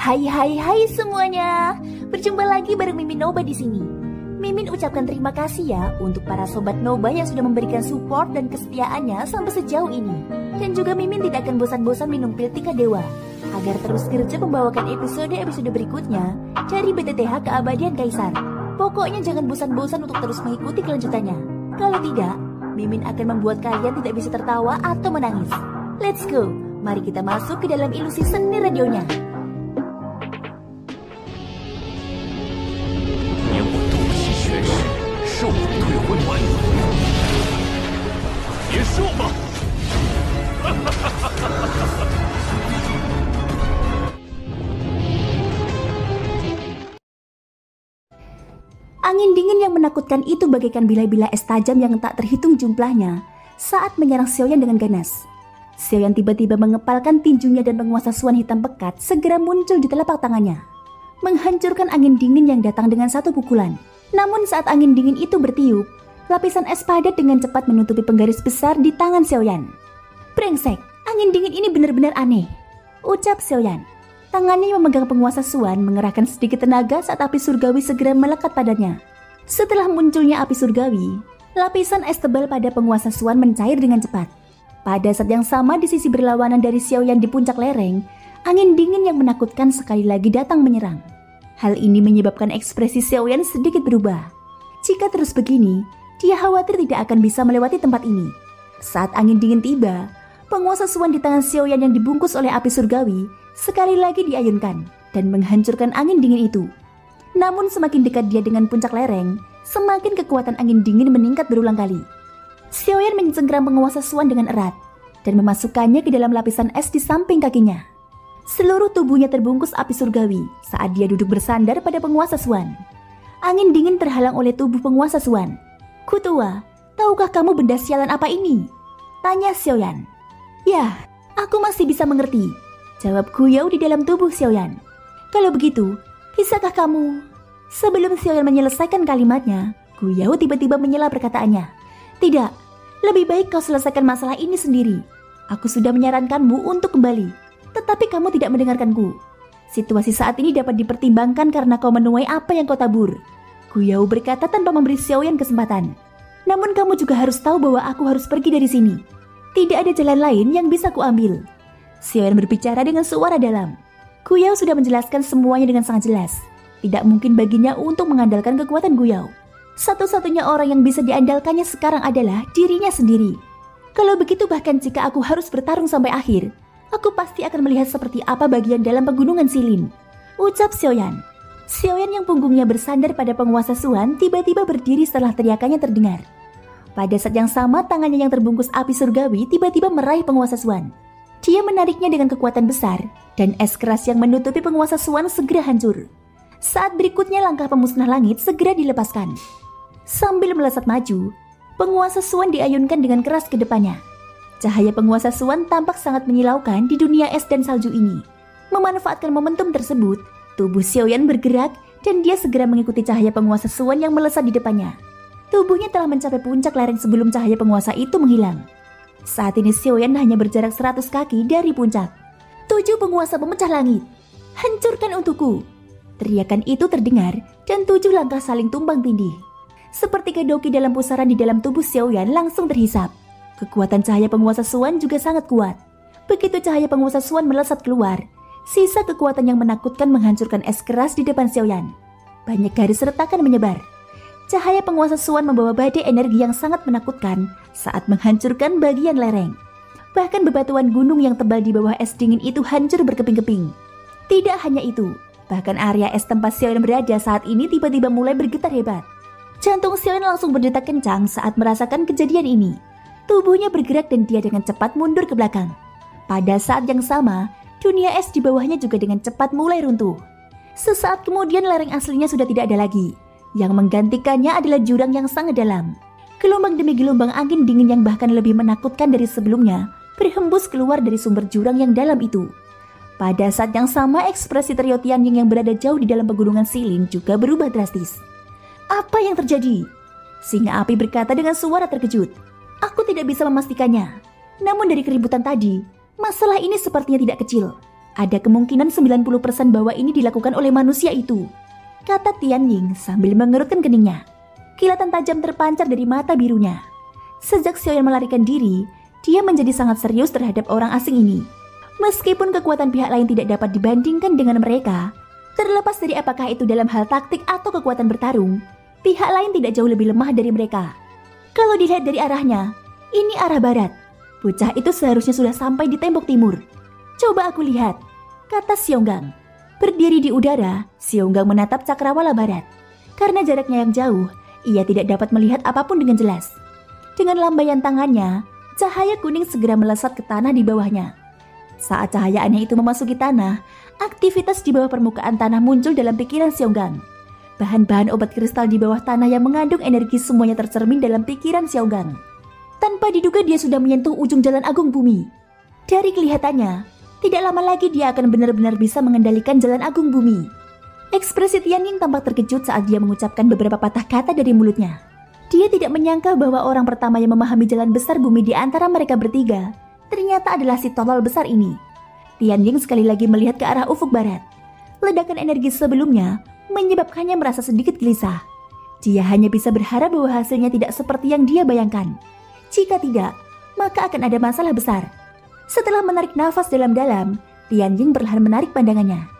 Hai semuanya. Berjumpa lagi bareng Mimin Noba di sini. Mimin ucapkan terima kasih ya untuk para sobat Noba yang sudah memberikan support dan kesetiaannya sampai sejauh ini. Dan juga Mimin tidak akan bosan-bosan minum pil Tika Dewa agar terus kerja membawakan episode-episode berikutnya dari BTTH Keabadian Kaisar. Pokoknya jangan bosan-bosan untuk terus mengikuti kelanjutannya. Kalau tidak, Mimin akan membuat kalian tidak bisa tertawa atau menangis. Let's go, mari kita masuk ke dalam ilusi seni radionya. Angin dingin yang menakutkan itu bagaikan bila-bila es tajam yang tak terhitung jumlahnya saat menyerang Xiaoyan dengan ganas. Xiaoyan tiba-tiba mengepalkan tinjunya dan penguasa Suan hitam pekat segera muncul di telapak tangannya, menghancurkan angin dingin yang datang dengan satu pukulan. Namun saat angin dingin itu bertiup, lapisan es padat dengan cepat menutupi penggaris besar di tangan Xiaoyan. Brengsek, angin dingin ini benar-benar aneh, ucap Xiaoyan. Tangannya yang memegang penguasa Suan mengerahkan sedikit tenaga saat api surgawi segera melekat padanya. Setelah munculnya api surgawi, lapisan es tebal pada penguasa Suan mencair dengan cepat. Pada saat yang sama di sisi berlawanan dari Xiaoyan di puncak lereng, angin dingin yang menakutkan sekali lagi datang menyerang. Hal ini menyebabkan ekspresi Xiaoyan sedikit berubah. Jika terus begini, dia khawatir tidak akan bisa melewati tempat ini. Saat angin dingin tiba, penguasa Suan di tangan Xiaoyan yang dibungkus oleh api surgawi sekali lagi diayunkan dan menghancurkan angin dingin itu. Namun semakin dekat dia dengan puncak lereng, semakin kekuatan angin dingin meningkat berulang kali. Xiaoyan mencengkeram penguasa Suan dengan erat dan memasukkannya ke dalam lapisan es di samping kakinya. Seluruh tubuhnya terbungkus api surgawi saat dia duduk bersandar pada penguasa Suan. Angin dingin terhalang oleh tubuh penguasa Suan. "Kutua, tahukah kamu benda sialan apa ini?" tanya Xiaoyan. "Ya, aku masih bisa mengerti," jawab Guyao di dalam tubuh Xiaoyan. "Kalau begitu, bisakah kamu..." Sebelum Xiaoyan menyelesaikan kalimatnya, Guyao tiba-tiba menyela perkataannya. "Tidak, lebih baik kau selesaikan masalah ini sendiri. Aku sudah menyarankanmu untuk kembali, tetapi kamu tidak mendengarkanku. Situasi saat ini dapat dipertimbangkan karena kau menuai apa yang kau tabur," Guyao berkata tanpa memberi Xiaoyan kesempatan. "Namun kamu juga harus tahu bahwa aku harus pergi dari sini. Tidak ada jalan lain yang bisa kuambil." Xiaoyan berbicara dengan suara dalam. Guyao sudah menjelaskan semuanya dengan sangat jelas. Tidak mungkin baginya untuk mengandalkan kekuatan Guyao. Satu-satunya orang yang bisa diandalkannya sekarang adalah dirinya sendiri. "Kalau begitu bahkan jika aku harus bertarung sampai akhir, aku pasti akan melihat seperti apa bagian dalam pegunungan Silin," ucap Xiaoyan. Xiaoyan yang punggungnya bersandar pada penguasa Suan tiba-tiba berdiri setelah teriakannya terdengar. Pada saat yang sama tangannya yang terbungkus api surgawi tiba-tiba meraih penguasa Suan. Dia menariknya dengan kekuatan besar, dan es keras yang menutupi penguasa Suan segera hancur. Saat berikutnya langkah pemusnah langit segera dilepaskan. Sambil melesat maju, penguasa Suan diayunkan dengan keras ke depannya. Cahaya penguasa Suan tampak sangat menyilaukan di dunia es dan salju ini. Memanfaatkan momentum tersebut, tubuh Xiaoyan bergerak dan dia segera mengikuti cahaya penguasa Suan yang melesat di depannya. Tubuhnya telah mencapai puncak lereng sebelum cahaya penguasa itu menghilang. Saat ini Xiaoyan hanya berjarak 100 kaki dari puncak. "7 penguasa pemecah langit, hancurkan untukku!" Teriakan itu terdengar dan 7 langkah saling tumbang tindih. Seperti kedoki dalam pusaran di dalam tubuh Xiaoyan langsung terhisap. Kekuatan cahaya penguasa Suan juga sangat kuat. Begitu cahaya penguasa Suan melesat keluar, sisa kekuatan yang menakutkan menghancurkan es keras di depan Xiaoyan. Banyak garis retakan menyebar. Cahaya penguasa Suan membawa badai energi yang sangat menakutkan saat menghancurkan bagian lereng. Bahkan bebatuan gunung yang tebal di bawah es dingin itu hancur berkeping-keping. Tidak hanya itu, bahkan area es tempat Xiaoyan berada saat ini tiba-tiba mulai bergetar hebat. Jantung Xiaoyan langsung berdetak kencang saat merasakan kejadian ini. Tubuhnya bergerak dan dia dengan cepat mundur ke belakang. Pada saat yang sama, dunia es di bawahnya juga dengan cepat mulai runtuh. Sesaat kemudian lereng aslinya sudah tidak ada lagi. Yang menggantikannya adalah jurang yang sangat dalam. Gelombang demi gelombang angin dingin yang bahkan lebih menakutkan dari sebelumnya berhembus keluar dari sumber jurang yang dalam itu. Pada saat yang sama ekspresi Trio Tianjing yang berada jauh di dalam pegunungan Silin juga berubah drastis. "Apa yang terjadi?" Singa api berkata dengan suara terkejut. "Aku tidak bisa memastikannya. Namun dari keributan tadi, masalah ini sepertinya tidak kecil. Ada kemungkinan 90% bahwa ini dilakukan oleh manusia itu, kata Tianying sambil mengerutkan keningnya. Kilatan tajam terpancar dari mata birunya. Sejak Xiaoyan melarikan diri, dia menjadi sangat serius terhadap orang asing ini. Meskipun kekuatan pihak lain tidak dapat dibandingkan dengan mereka, terlepas dari apakah itu dalam hal taktik atau kekuatan bertarung, pihak lain tidak jauh lebih lemah dari mereka. Kalau dilihat dari arahnya, ini arah barat. Bocah itu seharusnya sudah sampai di tembok timur. Coba aku lihat, kata Xionggang. Berdiri di udara, Xionggang menatap cakrawala barat. Karena jaraknya yang jauh, ia tidak dapat melihat apapun dengan jelas. Dengan lambaian tangannya, cahaya kuning segera melesat ke tanah di bawahnya. Saat cahaya aneh itu memasuki tanah, aktivitas di bawah permukaan tanah muncul dalam pikiran Xionggang. Bahan-bahan obat kristal di bawah tanah yang mengandung energi semuanya tercermin dalam pikiran Xionggang. Tanpa diduga dia sudah menyentuh ujung jalan agung bumi. Dari kelihatannya, tidak lama lagi dia akan benar-benar bisa mengendalikan jalan agung bumi. Ekspresi Tianying tampak terkejut saat dia mengucapkan beberapa patah kata dari mulutnya. Dia tidak menyangka bahwa orang pertama yang memahami jalan besar bumi di antara mereka bertiga ternyata adalah si tolol besar ini. Tianying sekali lagi melihat ke arah ufuk barat. Ledakan energi sebelumnya menyebabkannya merasa sedikit gelisah. Dia hanya bisa berharap bahwa hasilnya tidak seperti yang dia bayangkan. Jika tidak, maka akan ada masalah besar. Setelah menarik nafas dalam-dalam, Tianying perlahan menarik pandangannya.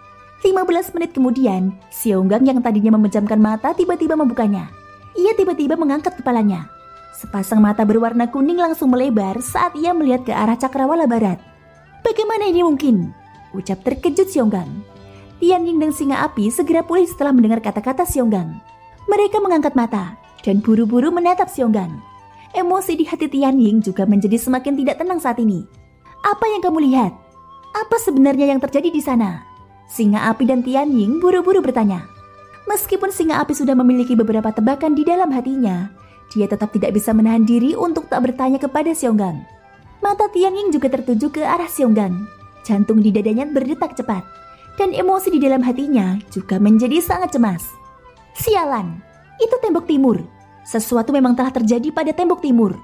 15 menit kemudian, Xionggang yang tadinya memejamkan mata tiba-tiba membukanya. Ia tiba-tiba mengangkat kepalanya. Sepasang mata berwarna kuning langsung melebar saat ia melihat ke arah cakrawala barat. Bagaimana ini mungkin? Ucap terkejut Xionggang. Tianying dan singa api segera pulih setelah mendengar kata-kata Xionggang. Mereka mengangkat mata dan buru-buru menatap Xionggang. Emosi di hati Tianying juga menjadi semakin tidak tenang saat ini. Apa yang kamu lihat? Apa sebenarnya yang terjadi di sana? Singa api dan Tianying buru-buru bertanya. Meskipun singa api sudah memiliki beberapa tebakan di dalam hatinya, dia tetap tidak bisa menahan diri untuk tak bertanya kepada Xionggang. Mata Tianying juga tertuju ke arah Xionggang. Jantung di dadanya berdetak cepat, dan emosi di dalam hatinya juga menjadi sangat cemas. Sialan, itu tembok timur. Sesuatu memang telah terjadi pada tembok timur,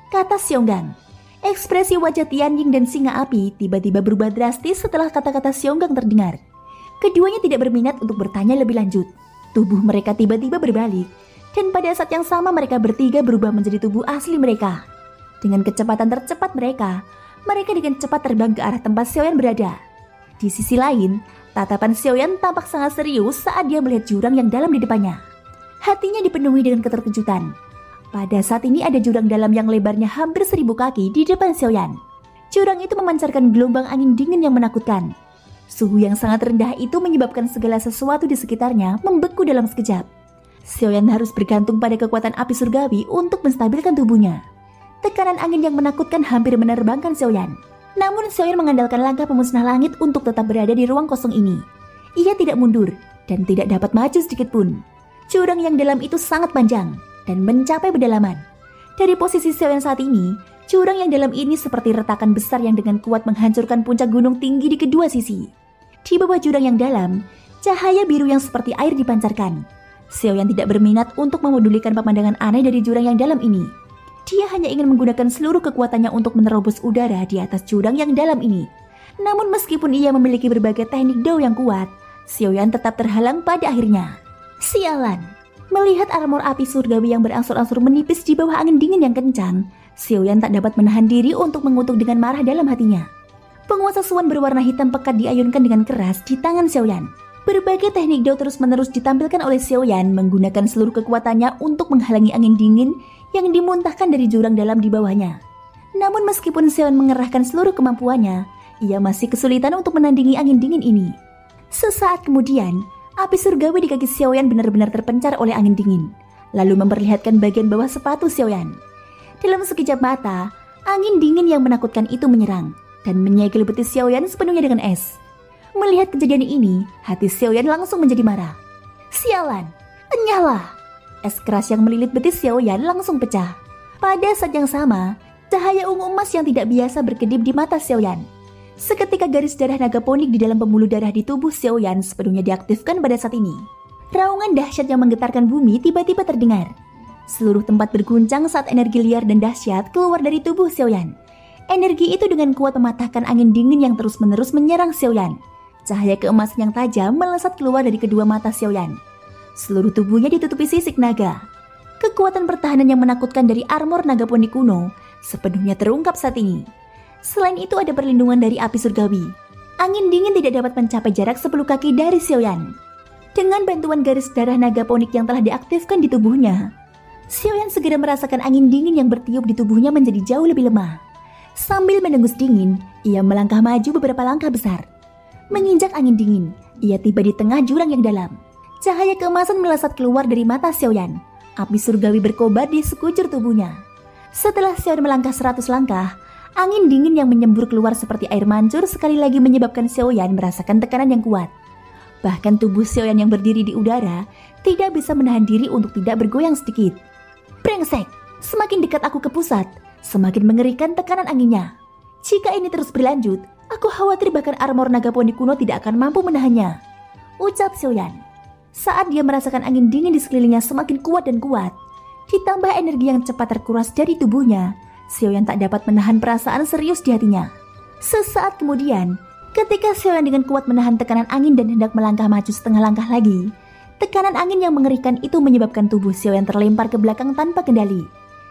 kata Xionggang. Ekspresi wajah Tianying dan singa api tiba-tiba berubah drastis setelah kata-kata Xionggang terdengar. Keduanya tidak berminat untuk bertanya lebih lanjut. Tubuh mereka tiba-tiba berbalik, dan pada saat yang sama mereka bertiga berubah menjadi tubuh asli mereka. Dengan kecepatan tercepat mereka dengan cepat terbang ke arah tempat Xiaoyan berada. Di sisi lain, tatapan Xiaoyan tampak sangat serius saat dia melihat jurang yang dalam di depannya. Hatinya dipenuhi dengan keterkejutan. Pada saat ini ada jurang dalam yang lebarnya hampir 1000 kaki di depan Xiaoyan. Jurang itu memancarkan gelombang angin dingin yang menakutkan. Suhu yang sangat rendah itu menyebabkan segala sesuatu di sekitarnya membeku dalam sekejap. Xiaoyan harus bergantung pada kekuatan api surgawi untuk menstabilkan tubuhnya. Tekanan angin yang menakutkan hampir menerbangkan Xiaoyan. Namun Xiaoyan mengandalkan langkah pemusnah langit untuk tetap berada di ruang kosong ini. Ia tidak mundur dan tidak dapat maju sedikit pun. Jurang yang dalam itu sangat panjang dan mencapai pedalaman. Dari posisi Xiaoyan saat ini, jurang yang dalam ini seperti retakan besar yang dengan kuat menghancurkan puncak gunung tinggi di kedua sisi. Di bawah jurang yang dalam, cahaya biru yang seperti air dipancarkan. Xiaoyan tidak berminat untuk memedulikan pemandangan aneh dari jurang yang dalam ini. Dia hanya ingin menggunakan seluruh kekuatannya untuk menerobos udara di atas jurang yang dalam ini. Namun meskipun ia memiliki berbagai teknik dao yang kuat, Xiaoyan tetap terhalang pada akhirnya. Sialan! Melihat armor api surgawi yang berangsur-angsur menipis di bawah angin dingin yang kencang, Xiaoyan tak dapat menahan diri untuk mengutuk dengan marah dalam hatinya. Penguasa Suan berwarna hitam pekat diayunkan dengan keras di tangan Xiaoyan. Berbagai teknik dao terus-menerus ditampilkan oleh Xiaoyan menggunakan seluruh kekuatannya untuk menghalangi angin dingin yang dimuntahkan dari jurang dalam di bawahnya. Namun meskipun Xiaoyan mengerahkan seluruh kemampuannya, ia masih kesulitan untuk menandingi angin dingin ini. Sesaat kemudian, api surgawi di kaki Xiaoyan benar-benar terpencar oleh angin dingin, lalu memperlihatkan bagian bawah sepatu Xiaoyan. Dalam sekejap mata, angin dingin yang menakutkan itu menyerang dan menyegel betis Xiaoyan sepenuhnya dengan es. Melihat kejadian ini, hati Xiaoyan langsung menjadi marah. Sialan, enyahlah! Es keras yang melilit betis Xiaoyan langsung pecah. Pada saat yang sama, cahaya ungu emas yang tidak biasa berkedip di mata Xiaoyan. Seketika garis darah naga ponik di dalam pembuluh darah di tubuh Xiaoyan sepenuhnya diaktifkan pada saat ini. Raungan dahsyat yang menggetarkan bumi tiba-tiba terdengar. Seluruh tempat berguncang saat energi liar dan dahsyat keluar dari tubuh Xiaoyan. Energi itu dengan kuat mematahkan angin dingin yang terus-menerus menyerang Xiaoyan. Cahaya keemasan yang tajam melesat keluar dari kedua mata Xiaoyan. Seluruh tubuhnya ditutupi sisik naga. Kekuatan pertahanan yang menakutkan dari armor naga poni kuno sepenuhnya terungkap saat ini. Selain itu ada perlindungan dari api surgawi. Angin dingin tidak dapat mencapai jarak 10 kaki dari Xiaoyan. Dengan bantuan garis darah naga ponik yang telah diaktifkan di tubuhnya, Xiaoyan segera merasakan angin dingin yang bertiup di tubuhnya menjadi jauh lebih lemah. Sambil mendengus dingin, ia melangkah maju beberapa langkah besar. Menginjak angin dingin, ia tiba di tengah jurang yang dalam. Cahaya keemasan melesat keluar dari mata Xiaoyan. Api surgawi berkobar di sekujur tubuhnya. Setelah Xiaoyan melangkah 100 langkah, angin dingin yang menyembur keluar seperti air mancur sekali lagi menyebabkan Xiaoyan merasakan tekanan yang kuat. Bahkan tubuh Xiaoyan yang berdiri di udara tidak bisa menahan diri untuk tidak bergoyang sedikit. Brengsek, semakin dekat aku ke pusat, semakin mengerikan tekanan anginnya. Jika ini terus berlanjut, aku khawatir bahkan armor naga poni kuno tidak akan mampu menahannya, ucap Xiaoyan. Saat dia merasakan angin dingin di sekelilingnya semakin kuat dan kuat, ditambah energi yang cepat terkuras dari tubuhnya, Xiaoyan tak dapat menahan perasaan serius di hatinya. Sesaat kemudian, ketika Xiaoyan dengan kuat menahan tekanan angin dan hendak melangkah maju setengah langkah lagi, tekanan angin yang mengerikan itu menyebabkan tubuh Xiaoyan terlempar ke belakang tanpa kendali.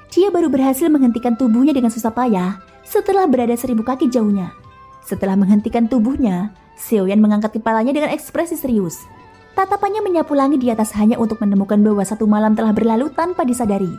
Dia baru berhasil menghentikan tubuhnya dengan susah payah setelah berada 1000 kaki jauhnya. Setelah menghentikan tubuhnya, Xiaoyan mengangkat kepalanya dengan ekspresi serius. Tatapannya menyapu langit di atas hanya untuk menemukan bahwa satu malam telah berlalu tanpa disadari.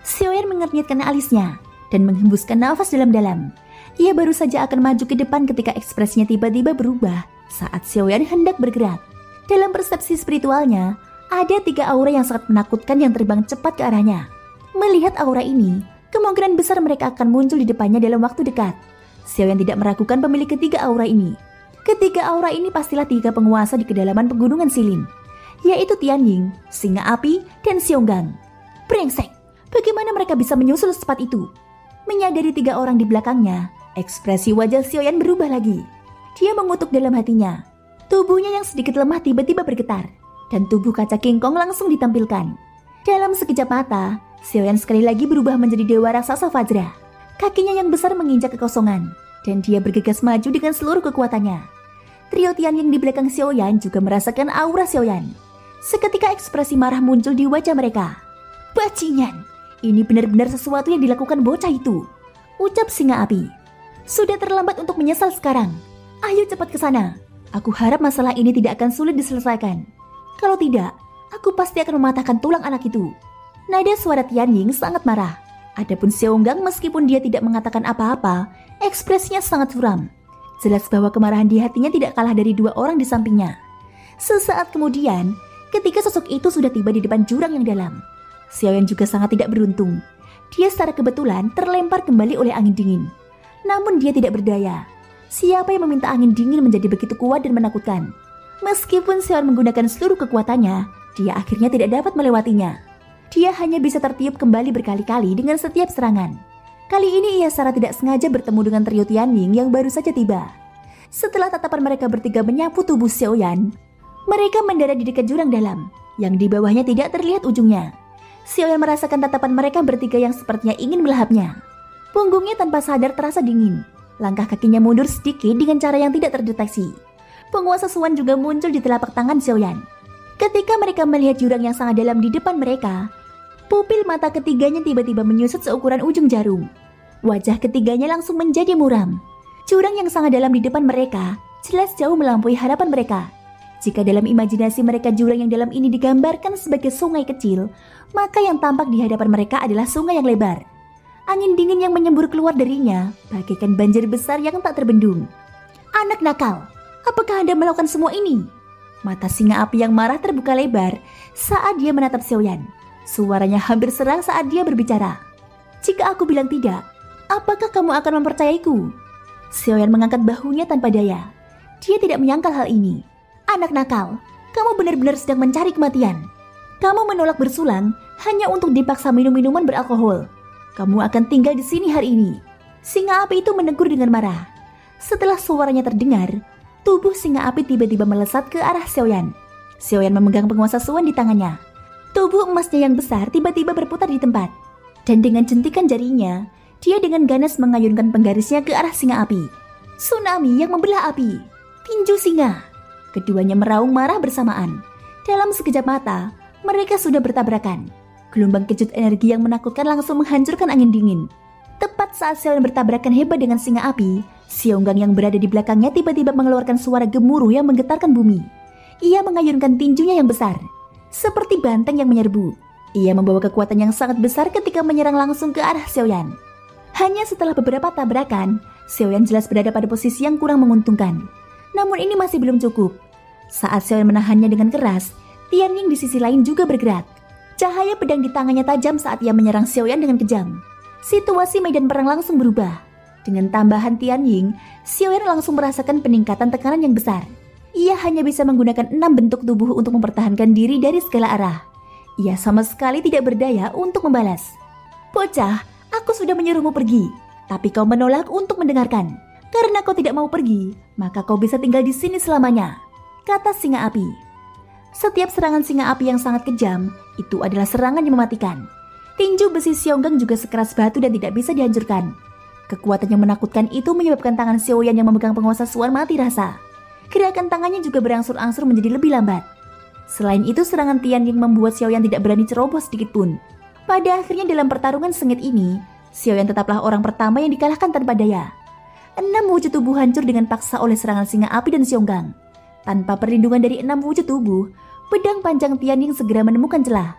Xiaoyan mengernyitkan alisnya dan menghembuskan nafas dalam-dalam. Ia baru saja akan maju ke depan ketika ekspresinya tiba-tiba berubah saat Xiaoyan hendak bergerak. Dalam persepsi spiritualnya, ada 3 aura yang sangat menakutkan yang terbang cepat ke arahnya. Melihat aura ini, kemungkinan besar mereka akan muncul di depannya dalam waktu dekat. Xiaoyan tidak meragukan pemilik ketiga aura ini. Ketiga aura ini pastilah 3 penguasa di kedalaman pegunungan Silin, yaitu Tianying, Singa Api, dan Xionggang. Brengsek, bagaimana mereka bisa menyusul secepat itu? Menyadari 3 orang di belakangnya, ekspresi wajah Xiaoyan berubah lagi. Dia mengutuk dalam hatinya. Tubuhnya yang sedikit lemah tiba-tiba bergetar, dan tubuh kaca King Kong langsung ditampilkan. Dalam sekejap mata, Xiaoyan sekali lagi berubah menjadi dewa raksasa Vajra. Kakinya yang besar menginjak kekosongan, dan dia bergegas maju dengan seluruh kekuatannya. Trio Tianying di belakang Xiaoyan juga merasakan aura Xiaoyan. Seketika ekspresi marah muncul di wajah mereka. Bajingan, ini benar-benar sesuatu yang dilakukan bocah itu, ucap Singa Api. Sudah terlambat untuk menyesal sekarang. Ayo cepat ke sana. Aku harap masalah ini tidak akan sulit diselesaikan. Kalau tidak, aku pasti akan mematahkan tulang anak itu. Nada suara Tianying sangat marah. Adapun Xionggang meskipun dia tidak mengatakan apa-apa, ekspresinya sangat suram. Jelas bahwa kemarahan di hatinya tidak kalah dari 2 orang di sampingnya. Sesaat kemudian, ketika sosok itu sudah tiba di depan jurang yang dalam, Xiaoyan juga sangat tidak beruntung. Dia secara kebetulan terlempar kembali oleh angin dingin. Namun dia tidak berdaya. Siapa yang meminta angin dingin menjadi begitu kuat dan menakutkan? Meskipun Xiaoyan menggunakan seluruh kekuatannya, dia akhirnya tidak dapat melewatinya. Dia hanya bisa tertiup kembali berkali-kali dengan setiap serangan. Kali ini ia secara tidak sengaja bertemu dengan trio Tianying yang baru saja tiba. Setelah tatapan mereka bertiga menyapu tubuh Xiaoyan, mereka mendarat di dekat jurang dalam, yang di bawahnya tidak terlihat ujungnya. Xiaoyan merasakan tatapan mereka bertiga yang sepertinya ingin melahapnya. Punggungnya tanpa sadar terasa dingin. Langkah kakinya mundur sedikit dengan cara yang tidak terdeteksi. Penguasa Suan juga muncul di telapak tangan Xiaoyan. Ketika mereka melihat jurang yang sangat dalam di depan mereka, pupil mata ketiganya tiba-tiba menyusut seukuran ujung jarum. Wajah ketiganya langsung menjadi muram. Jurang yang sangat dalam di depan mereka jelas jauh melampaui harapan mereka. Jika dalam imajinasi mereka jurang yang dalam ini digambarkan sebagai sungai kecil, maka yang tampak di hadapan mereka adalah sungai yang lebar. Angin dingin yang menyembur keluar darinya bagaikan banjir besar yang tak terbendung. Anak nakal, apakah Anda melakukan semua ini? Mata Singa Api yang marah terbuka lebar saat dia menatap Xiaoyan. Suaranya hampir serang saat dia berbicara. Jika aku bilang tidak, apakah kamu akan mempercayaiku? Xiaoyan mengangkat bahunya tanpa daya. Dia tidak menyangkal hal ini. Anak nakal, kamu benar-benar sedang mencari kematian. Kamu menolak bersulang hanya untuk dipaksa minum minuman beralkohol. Kamu akan tinggal di sini hari ini. Singa Api itu menegur dengan marah. Setelah suaranya terdengar, tubuh Singa Api tiba-tiba melesat ke arah Xiaoyan. Xiaoyan memegang penguasa Suan di tangannya. Tubuh emasnya yang besar tiba-tiba berputar di tempat. Dan dengan jentikan jarinya, Dia dengan ganas mengayunkan penggarisnya ke arah singa api. Tsunami yang membelah api. Tinju singa. Keduanya meraung marah bersamaan. Dalam sekejap mata, mereka sudah bertabrakan. Gelombang kejut energi yang menakutkan langsung menghancurkan angin dingin. Tepat saat Xiaoyan bertabrakan hebat dengan singa api, Xionggang yang berada di belakangnya tiba-tiba mengeluarkan suara gemuruh yang menggetarkan bumi. Ia mengayunkan tinjunya yang besar, seperti banteng yang menyerbu. Ia membawa kekuatan yang sangat besar ketika menyerang langsung ke arah Xiaoyan. Hanya setelah beberapa tabrakan, Xiaoyan jelas berada pada posisi yang kurang menguntungkan. Namun ini masih belum cukup. Saat Xiaoyan menahannya dengan keras, Tianying di sisi lain juga bergerak. Cahaya pedang di tangannya tajam saat ia menyerang Xiaoyan dengan kejam. Situasi medan perang langsung berubah. Dengan tambahan Tianying, Xiaoyan langsung merasakan peningkatan tekanan yang besar. Ia hanya bisa menggunakan 6 bentuk tubuh untuk mempertahankan diri dari segala arah. Ia sama sekali tidak berdaya untuk membalas. Bocah, aku sudah menyuruhmu pergi, tapi kau menolak untuk mendengarkan. Karena kau tidak mau pergi, maka kau bisa tinggal di sini selamanya, kata singa api. Setiap serangan singa api yang sangat kejam, itu adalah serangan yang mematikan. Tinju besi Xionggang juga sekeras batu dan tidak bisa dihancurkan. Kekuatan yang menakutkan itu menyebabkan tangan Xiaoyan yang memegang penguasa Suan mati rasa. Gerakan tangannya juga berangsur-angsur menjadi lebih lambat. Selain itu, serangan Tianying membuat Xiaoyan tidak berani ceroboh sedikit pun. Pada akhirnya dalam pertarungan sengit ini, Xiaoyan tetaplah orang pertama yang dikalahkan tanpa daya. 6 wujud tubuh hancur dengan paksa oleh serangan singa api dan Xionggang. Tanpa perlindungan dari 6 wujud tubuh, pedang panjang Tianying segera menemukan celah.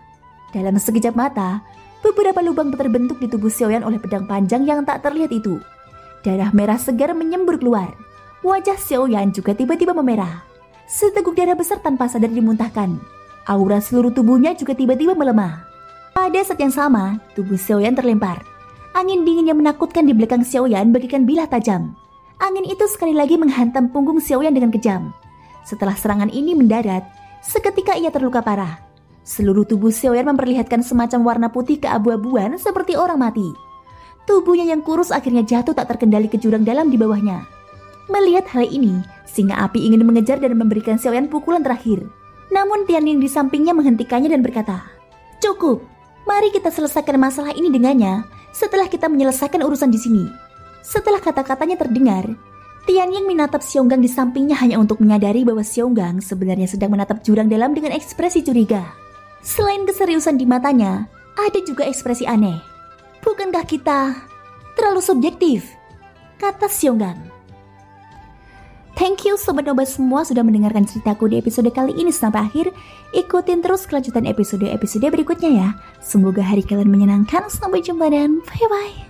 Dalam sekejap mata, beberapa lubang terbentuk di tubuh Xiaoyan oleh pedang panjang yang tak terlihat itu. Darah merah segar menyembur keluar. Wajah Xiaoyan juga tiba-tiba memerah. Seteguk darah besar tanpa sadar dimuntahkan. Aura seluruh tubuhnya juga tiba-tiba melemah. Pada saat yang sama, tubuh Xiaoyan terlempar. Angin dingin yang menakutkan di belakang Xiaoyan bagaikan bilah tajam. Angin itu sekali lagi menghantam punggung Xiaoyan dengan kejam. Setelah serangan ini mendarat, seketika ia terluka parah. Seluruh tubuh Xiaoyan memperlihatkan semacam warna putih keabu-abuan seperti orang mati. Tubuhnya yang kurus akhirnya jatuh tak terkendali ke jurang dalam di bawahnya. Melihat hal ini, singa api ingin mengejar dan memberikan Xiaoyan pukulan terakhir. Namun Tianying di sampingnya menghentikannya dan berkata, "Cukup, mari kita selesaikan masalah ini dengannya setelah kita menyelesaikan urusan di sini." Setelah kata-katanya terdengar, Tianying menatap Xionggang di sampingnya hanya untuk menyadari bahwa Xionggang sebenarnya sedang menatap jurang dalam dengan ekspresi curiga. Selain keseriusan di matanya, ada juga ekspresi aneh. "Bukankah kita terlalu subjektif?" kata Xionggang. Thank you Sobat Noba semua sudah mendengarkan ceritaku di episode kali ini sampai akhir. Ikutin terus kelanjutan episode-episode berikutnya ya. Semoga hari kalian menyenangkan. Sampai jumpa dan bye-bye.